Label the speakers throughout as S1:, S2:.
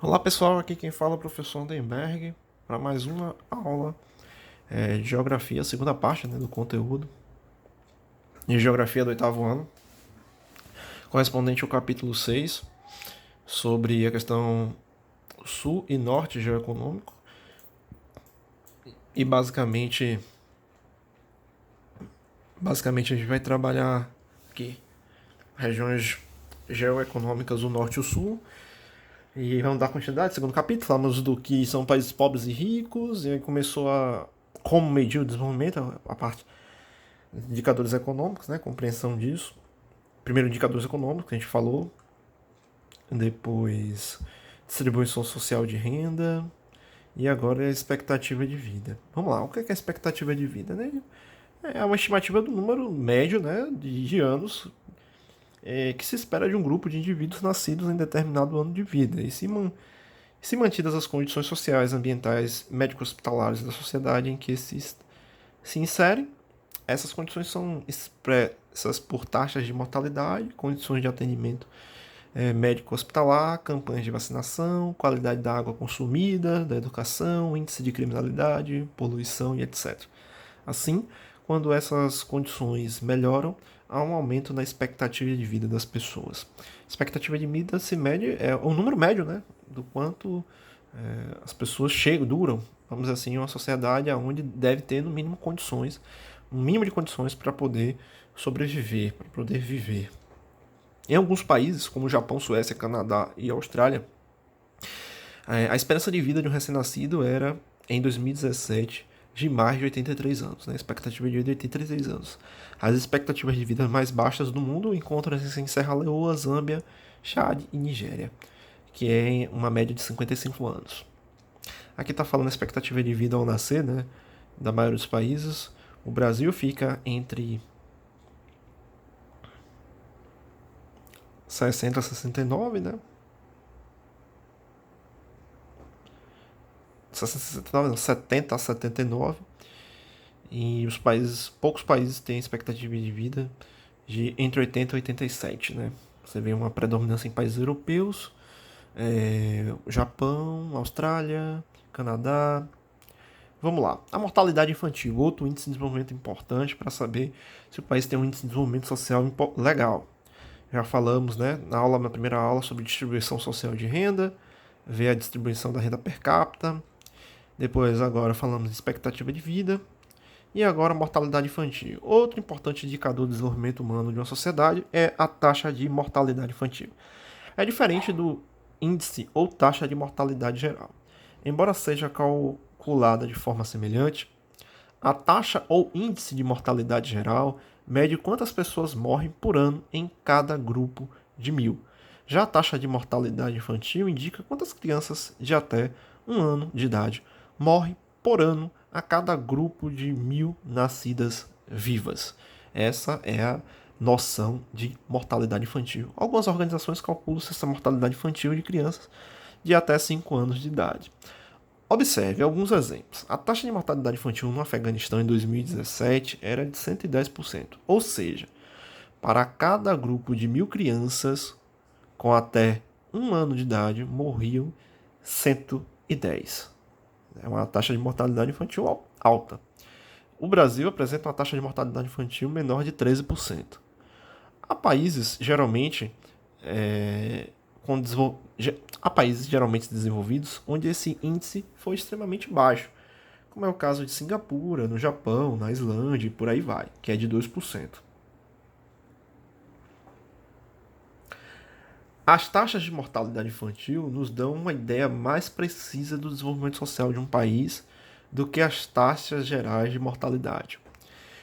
S1: Olá pessoal, aqui quem fala é o professor Andenberg para mais uma aula de Geografia, segunda parte do conteúdo de Geografia do oitavo ano, correspondente ao capítulo 6 sobre a questão sul e norte geoeconômico e basicamente a gente vai trabalhar aqui regiões geoeconômicas do norte e o sul. E vamos dar continuidade, segundo capítulo, falamos do que são países pobres e ricos, e aí começou a como medir o desenvolvimento, a parte de indicadores econômicos, né, compreensão disso. Primeiro, indicadores econômicos, que a gente falou, depois distribuição social de renda, e agora a expectativa de vida. Vamos lá, o que é a expectativa de vida? Né? É uma estimativa do número médio, né, de anos que se espera de um grupo de indivíduos nascidos em determinado ano de vida. Se mantidas as condições sociais, ambientais, médico-hospitalares da sociedade em que se inserem, essas condições são expressas por taxas de mortalidade, condições de atendimento médico-hospitalar, campanhas de vacinação, qualidade da água consumida, da educação, índice de criminalidade, poluição e etc. Assim, quando essas condições melhoram, há um aumento na expectativa de vida das pessoas. A expectativa de vida se mede, é o número médio, né, do quanto as pessoas duram, vamos dizer assim, em uma sociedade onde deve ter no mínimo condições, um mínimo de condições para poder sobreviver, para poder viver. Em alguns países, como Japão, Suécia, Canadá e Austrália, a esperança de vida de um recém-nascido era, em 2017, de mais de 83 anos, né? Expectativa de vida de 83 anos. As expectativas de vida mais baixas do mundo encontram-se em Serra Leoa, Zâmbia, Chad e Nigéria, que é uma média de 55 anos. Aqui está falando a expectativa de vida ao nascer, né, da maioria dos países. O Brasil fica entre 60 a 69, né? 69, não, 70 a 79. E poucos países têm expectativa de vida de entre 80 e 87, né? Você vê uma predominância em países europeus, Japão, Austrália, Canadá. Vamos lá. A mortalidade infantil, outro índice de desenvolvimento importante para saber se o país tem um índice de desenvolvimento social legal. Já falamos, né, na primeira aula sobre distribuição social de renda, ver a distribuição da renda per capita. Depois, agora, falamos de expectativa de vida. E agora, mortalidade infantil. Outro importante indicador do desenvolvimento humano de uma sociedade é a taxa de mortalidade infantil. É diferente do índice ou taxa de mortalidade geral. Embora seja calculada de forma semelhante, a taxa ou índice de mortalidade geral mede quantas pessoas morrem por ano em cada grupo de 1.000. Já a taxa de mortalidade infantil indica quantas crianças de até 1 ano de idade morrem por ano a cada grupo de 1.000 nascidas vivas. Essa é a noção de mortalidade infantil. Algumas organizações calculam essa mortalidade infantil de crianças de até 5 anos de idade. Observe alguns exemplos. A taxa de mortalidade infantil no Afeganistão em 2017 era de 110%. Ou seja, para cada grupo de 1.000 crianças com até 1 ano de idade, morriam 110. É uma taxa de mortalidade infantil alta. O Brasil apresenta uma taxa de mortalidade infantil menor de 13%. Há países geralmente com há países geralmente desenvolvidos onde esse índice foi extremamente baixo, como é o caso de Singapura, no Japão, na Islândia e por aí vai, que é de 2%. As taxas de mortalidade infantil nos dão uma ideia mais precisa do desenvolvimento social de um país do que as taxas gerais de mortalidade.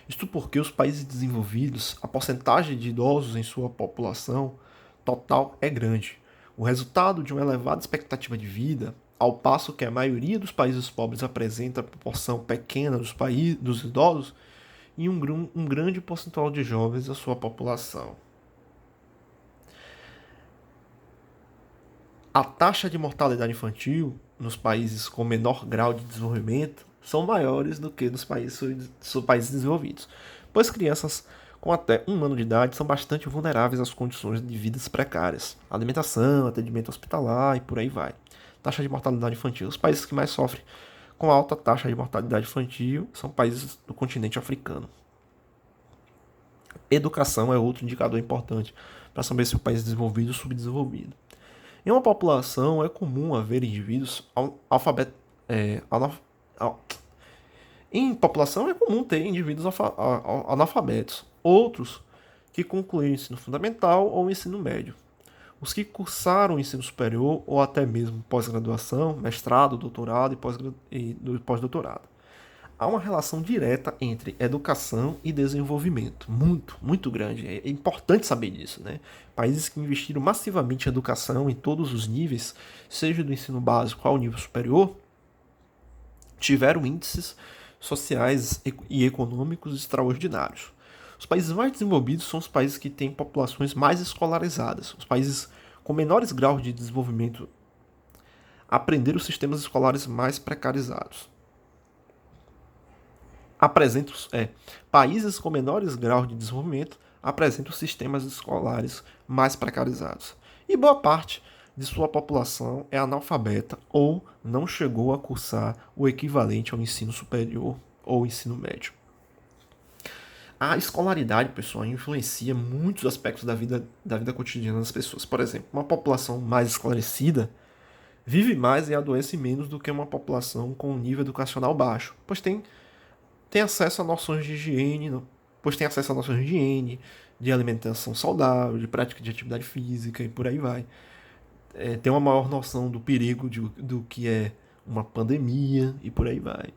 S1: Isto porque os países desenvolvidos, a porcentagem de idosos em sua população total é grande. O resultado de uma elevada expectativa de vida, ao passo que a maioria dos países pobres apresenta proporção pequena dos idosos e um grande percentual de jovens da sua população. A taxa de mortalidade infantil nos países com menor grau de desenvolvimento são maiores do que nos países desenvolvidos, pois crianças com até 1 ano de idade são bastante vulneráveis às condições de vidas precárias, alimentação, atendimento hospitalar e por aí vai. Taxa de mortalidade infantil. Os países que mais sofrem com alta taxa de mortalidade infantil são países do continente africano. Educação é outro indicador importante para saber se o país é desenvolvido ou subdesenvolvido. Em uma população é comum haver indivíduos alfabetos. Em população é comum ter indivíduos analfabetos, outros que concluíram o ensino fundamental ou o ensino médio. Os que cursaram o ensino superior ou até mesmo pós-graduação, mestrado, doutorado e pós-doutorado. Há uma relação direta entre educação e desenvolvimento, muito grande. É importante saber disso, né? Países que investiram massivamente em educação em todos os níveis, seja do ensino básico ao nível superior, tiveram índices sociais e econômicos extraordinários. Os países mais desenvolvidos são os países que têm populações mais escolarizadas. Os países com menores graus de desenvolvimento aprenderam sistemas escolares mais precarizados. Países com menores graus de desenvolvimento apresentam sistemas escolares mais precarizados. E boa parte de sua população é analfabeta ou não chegou a cursar o equivalente ao ensino superior ou ensino médio. A escolaridade, pessoal, influencia muitos aspectos da vida cotidiana das pessoas. Por exemplo, uma população mais esclarecida vive mais e adoece menos do que uma população com um nível educacional baixo, pois tem acesso a noções de higiene, de alimentação saudável, de prática de atividade física e por aí vai. Tem uma maior noção do perigo do que é uma pandemia e por aí vai.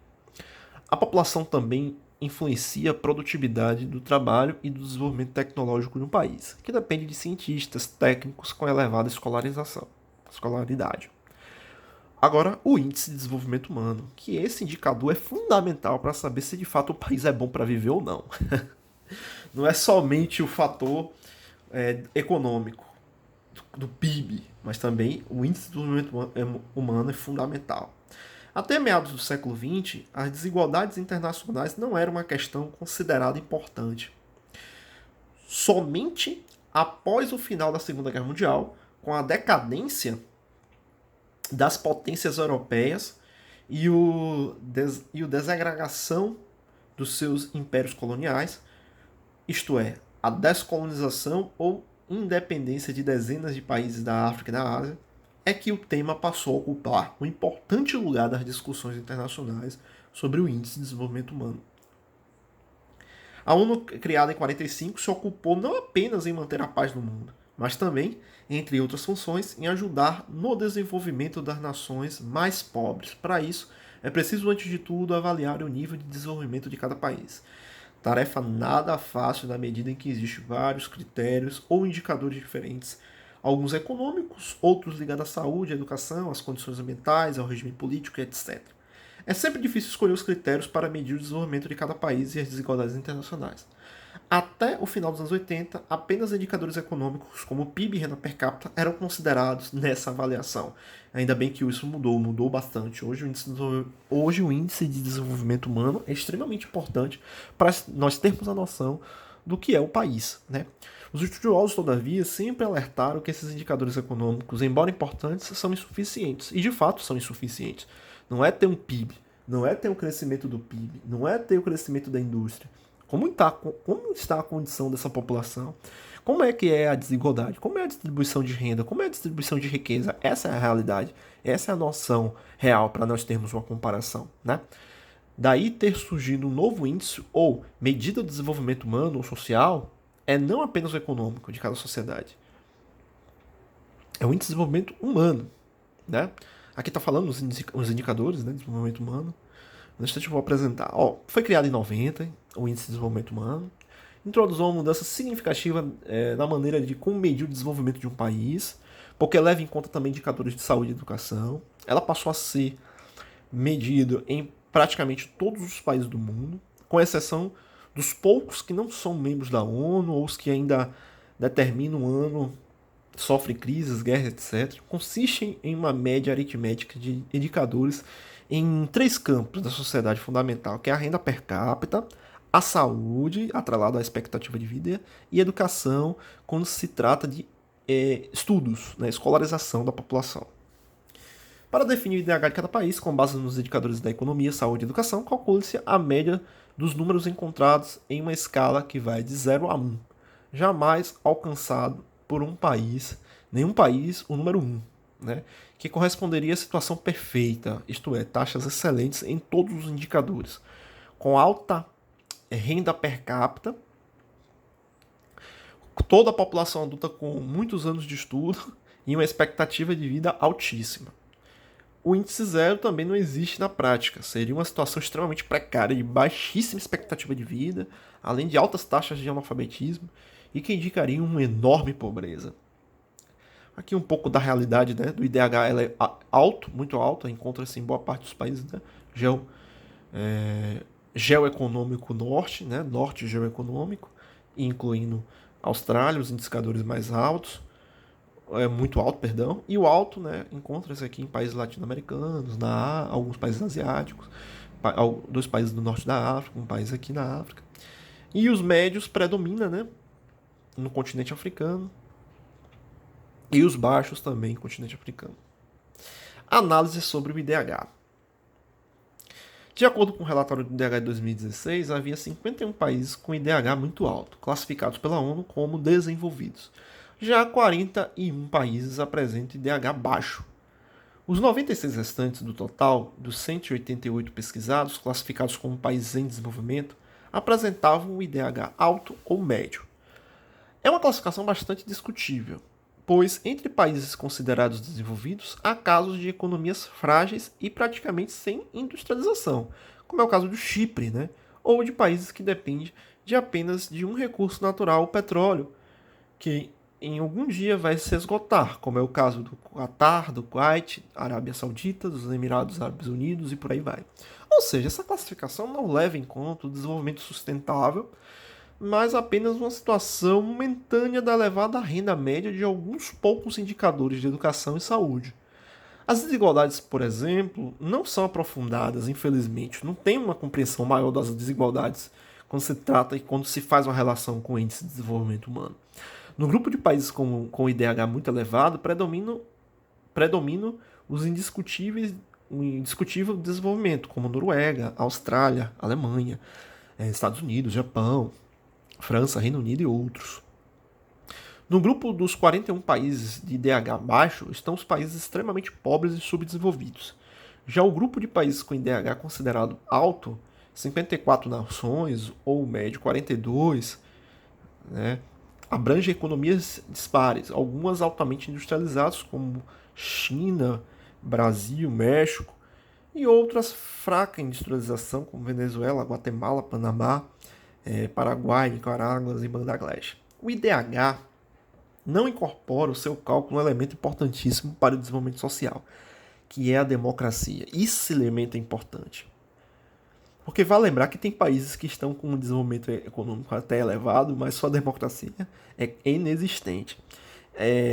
S1: A população também influencia a produtividade do trabalho e do desenvolvimento tecnológico de um país, que depende de cientistas, técnicos com elevada escolaridade. Agora, o índice de desenvolvimento humano, que esse indicador é fundamental para saber se de fato o país é bom para viver ou não. Não é somente o fator econômico do PIB, mas também o índice de desenvolvimento humano é fundamental. Até meados do século XX, as desigualdades internacionais não eram uma questão considerada importante. Somente após o final da Segunda Guerra Mundial, com a decadência das potências europeias e a desagregação dos seus impérios coloniais, isto é, a descolonização ou independência de dezenas de países da África e da Ásia, é que o tema passou a ocupar um importante lugar das discussões internacionais sobre o Índice de Desenvolvimento Humano. A ONU, criada em 1945, se ocupou não apenas em manter a paz no mundo, mas também, entre outras funções, em ajudar no desenvolvimento das nações mais pobres. Para isso, é preciso, antes de tudo, avaliar o nível de desenvolvimento de cada país. Tarefa nada fácil na medida em que existem vários critérios ou indicadores diferentes, alguns econômicos, outros ligados à saúde, à educação, às condições ambientais, ao regime político, etc. É sempre difícil escolher os critérios para medir o desenvolvimento de cada país e as desigualdades internacionais. Até o final dos anos 80, apenas indicadores econômicos como PIB e renda per capita eram considerados nessa avaliação. Ainda bem que isso mudou bastante. Hoje o índice de desenvolvimento humano é extremamente importante para nós termos a noção do que é o país, né? Os estudiosos, todavia, sempre alertaram que esses indicadores econômicos, embora importantes, são insuficientes. E, de fato, são insuficientes. Não é ter um PIB, não é ter o crescimento do PIB, não é ter o crescimento da indústria. Como está a condição dessa população? Como é que é a desigualdade? Como é a distribuição de renda? Como é a distribuição de riqueza? Essa é a realidade. Essa é a noção real para nós termos uma comparação, né? Daí ter surgido um novo índice ou medida de desenvolvimento humano ou social é não apenas o econômico de cada sociedade. É o índice de desenvolvimento humano, né? Aqui está falando os indicadores, né, de desenvolvimento humano. Deixa eu vou apresentar. Foi criado em 90, o Índice de Desenvolvimento Humano. Introduziu uma mudança significativa na maneira de como medir o desenvolvimento de um país, porque leva em conta também indicadores de saúde e educação. Ela passou a ser medida em praticamente todos os países do mundo, com exceção dos poucos que não são membros da ONU ou os que ainda determinam um ano, sofrem crises, guerras, etc. Consistem em uma média aritmética de indicadores em 3 campos da sociedade fundamental, que é a renda per capita, A saúde, atrelada à expectativa de vida, e educação, quando se trata de estudos, né, escolarização da população. Para definir o IDH de cada país, com base nos indicadores da economia, saúde e educação, calcula-se a média dos números encontrados em uma escala que vai de 0 a 1, jamais alcançado por um país, nenhum país, o número 1, né, que corresponderia à situação perfeita, isto é, taxas excelentes em todos os indicadores, com alta renda per capita, toda a população adulta com muitos anos de estudo e uma expectativa de vida altíssima. O índice zero também não existe na prática. Seria uma situação extremamente precária, de baixíssima expectativa de vida, além de altas taxas de analfabetismo, e que indicaria uma enorme pobreza. Aqui um pouco da realidade, né, do IDH. Ela é alto, muito alto, encontra-se em boa parte dos países, né, geoeconômico norte, né, norte geoeconômico, incluindo Austrália, os indicadores mais altos, muito alto, perdão, e o alto, né, encontra-se aqui em países latino-americanos, alguns países asiáticos, dois países do norte da África, um país aqui na África. E os médios predominam, né, no continente africano, e os baixos também no continente africano. Análise sobre o IDH. De acordo com o relatório do IDH de 2016, havia 51 países com IDH muito alto, classificados pela ONU como desenvolvidos. Já 41 países apresentam IDH baixo. Os 96 restantes do total, dos 188 pesquisados, classificados como países em desenvolvimento, apresentavam um IDH alto ou médio. É uma classificação bastante discutível, pois entre países considerados desenvolvidos há casos de economias frágeis e praticamente sem industrialização, como é o caso do Chipre, né? Ou de países que dependem de apenas de um recurso natural, o petróleo, que em algum dia vai se esgotar, como é o caso do Catar, do Kuwait, Arábia Saudita, dos Emirados Árabes Unidos e por aí vai. Ou seja, essa classificação não leva em conta o desenvolvimento sustentável, mas apenas uma situação momentânea da elevada renda média de alguns poucos indicadores de educação e saúde. As desigualdades, por exemplo, não são aprofundadas, infelizmente. Não tem uma compreensão maior das desigualdades quando se trata e quando se faz uma relação com o índice de desenvolvimento humano. No grupo de países com IDH muito elevado, predominam os o indiscutível desenvolvimento, como Noruega, Austrália, Alemanha, Estados Unidos, Japão, França, Reino Unido e outros. No grupo dos 41 países de IDH baixo estão os países extremamente pobres e subdesenvolvidos. Já o grupo de países com IDH considerado alto, 54 nações, ou médio 42, né, abrange economias dispares, algumas altamente industrializadas, como China, Brasil, México, e outras fraca industrialização, como Venezuela, Guatemala, Panamá, Paraguai, Nicarágua e Bangladesh. O IDH não incorpora o seu cálculo um elemento importantíssimo para o desenvolvimento social, que é a democracia. Esse elemento é importante. Porque vale lembrar que tem países que estão com um desenvolvimento econômico até elevado, mas sua democracia é inexistente.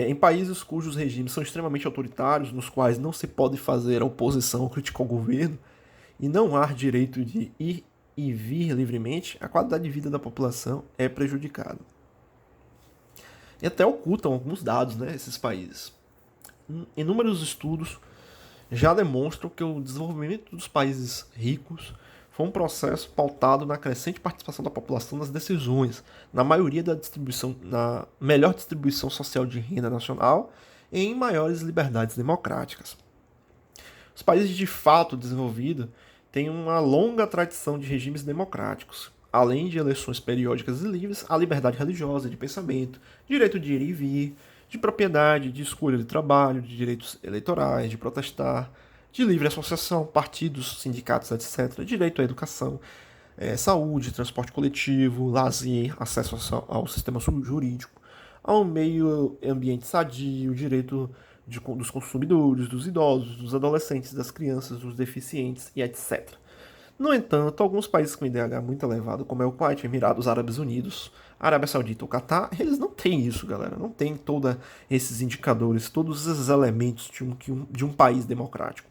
S1: Em países cujos regimes são extremamente autoritários, nos quais não se pode fazer oposição ou criticar o governo, e não há direito de ir e vir livremente, a qualidade de vida da população é prejudicada. E até ocultam alguns dados, né, esses países. Inúmeros estudos já demonstram que o desenvolvimento dos países ricos foi um processo pautado na crescente participação da população nas decisões, na maioria da distribuição, na melhor distribuição social de renda nacional e em maiores liberdades democráticas. Os países de fato desenvolvidos têm uma longa tradição de regimes democráticos, além de eleições periódicas e livres, a liberdade religiosa, de pensamento, direito de ir e vir, de propriedade, de escolha de trabalho, de direitos eleitorais, de protestar, de livre associação, partidos, sindicatos, etc., direito à educação, saúde, transporte coletivo, lazer, acesso ao sistema jurídico, ao meio ambiente sadio, direito dos consumidores, dos idosos, dos adolescentes, das crianças, dos deficientes e etc. No entanto, alguns países com IDH muito elevado, como é o Kuwait, Emirados Árabes Unidos, Arábia Saudita ou Catar, eles não têm isso, galera. Não tem todos esses indicadores, todos esses elementos de um país democrático.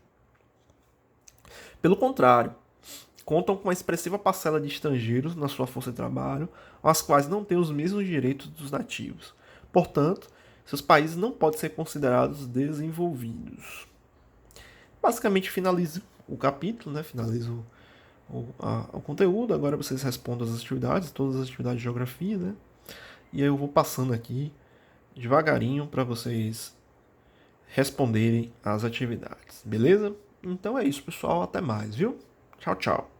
S1: Pelo contrário, contam com uma expressiva parcela de estrangeiros na sua força de trabalho, as quais não têm os mesmos direitos dos nativos. Portanto, seus países não podem ser considerados desenvolvidos. Basicamente, finalizo o capítulo, né? Finalizo o conteúdo. Agora vocês respondam as atividades, todas as atividades de geografia, né? E aí eu vou passando aqui devagarinho para vocês responderem às atividades, beleza? Então é isso, pessoal. Até mais, viu? Tchau, tchau.